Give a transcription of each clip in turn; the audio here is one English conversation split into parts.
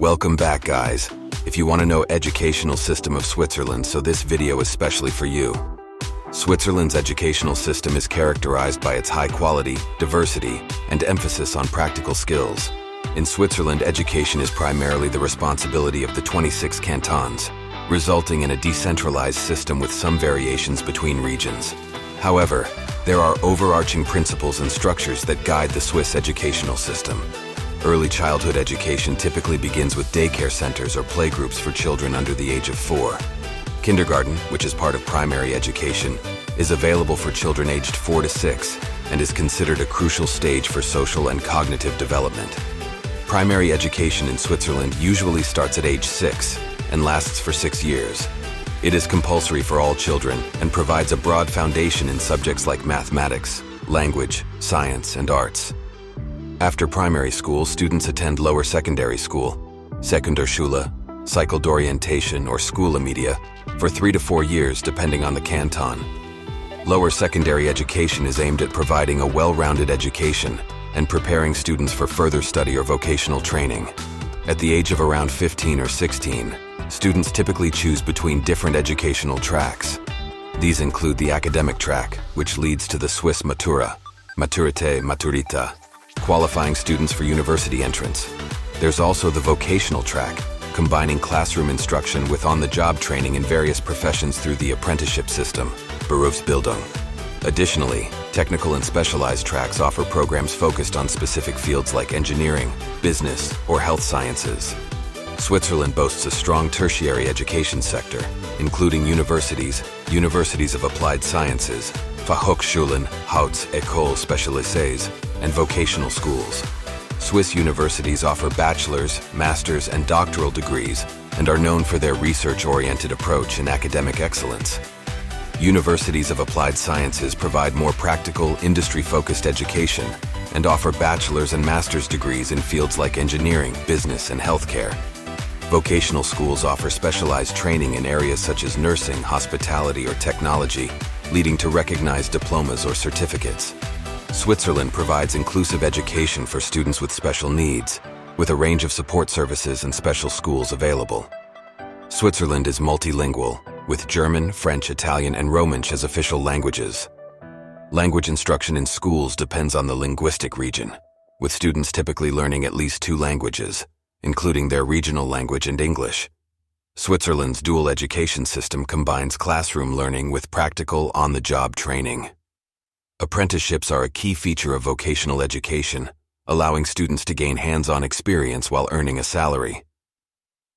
Welcome back, guys. If you want to know educational system of Switzerland, so this video is specially for you. Switzerland's educational system is characterized by its high quality, diversity, and emphasis on practical skills. In Switzerland, education is primarily the responsibility of the 26 cantons, resulting in a decentralized system with some variations between regions. However, there are overarching principles and structures that guide the Swiss educational system. Early childhood education typically begins with daycare centers or playgroups for children under the age of 4. Kindergarten, which is part of primary education, is available for children aged 4 to 6 and is considered a crucial stage for social and cognitive development. Primary education in Switzerland usually starts at age 6 and lasts for 6 years. It is compulsory for all children and provides a broad foundation in subjects like mathematics, language, science, and arts. After primary school, students attend lower secondary school, Sekundarschule, cycle d'orientation, or Schule Media, for 3 to 4 years depending on the canton. Lower secondary education is aimed at providing a well-rounded education and preparing students for further study or vocational training. At the age of around 15 or 16, students typically choose between different educational tracks. These include the academic track, which leads to the Swiss Matura, Maturita, qualifying students for university entrance. There's also the vocational track, combining classroom instruction with on-the-job training in various professions through the apprenticeship system, Berufsbildung. Additionally, technical and specialized tracks offer programs focused on specific fields like engineering, business, or health sciences. Switzerland boasts a strong tertiary education sector, including universities, universities of applied sciences, Fachhochschulen, Hauptschule Spezialisées, and vocational schools. Swiss universities offer bachelor's, master's, and doctoral degrees and are known for their research-oriented approach and academic excellence. Universities of applied sciences provide more practical, industry-focused education and offer bachelor's and master's degrees in fields like engineering, business, and healthcare. Vocational schools offer specialized training in areas such as nursing, hospitality, or technology, leading to recognized diplomas or certificates. Switzerland provides inclusive education for students with special needs, with a range of support services and special schools available. Switzerland is multilingual, with German, French, Italian, and Romansh as official languages. Language instruction in schools depends on the linguistic region, with students typically learning at least 2 languages, including their regional language and English. Switzerland's dual education system combines classroom learning with practical, on-the-job training. Apprenticeships are a key feature of vocational education, allowing students to gain hands-on experience while earning a salary.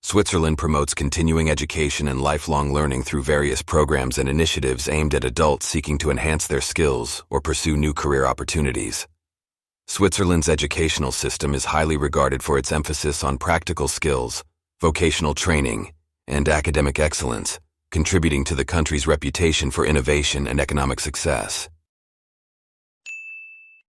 Switzerland promotes continuing education and lifelong learning through various programs and initiatives aimed at adults seeking to enhance their skills or pursue new career opportunities. Switzerland's educational system is highly regarded for its emphasis on practical skills, vocational training, and academic excellence, contributing to the country's reputation for innovation and economic success.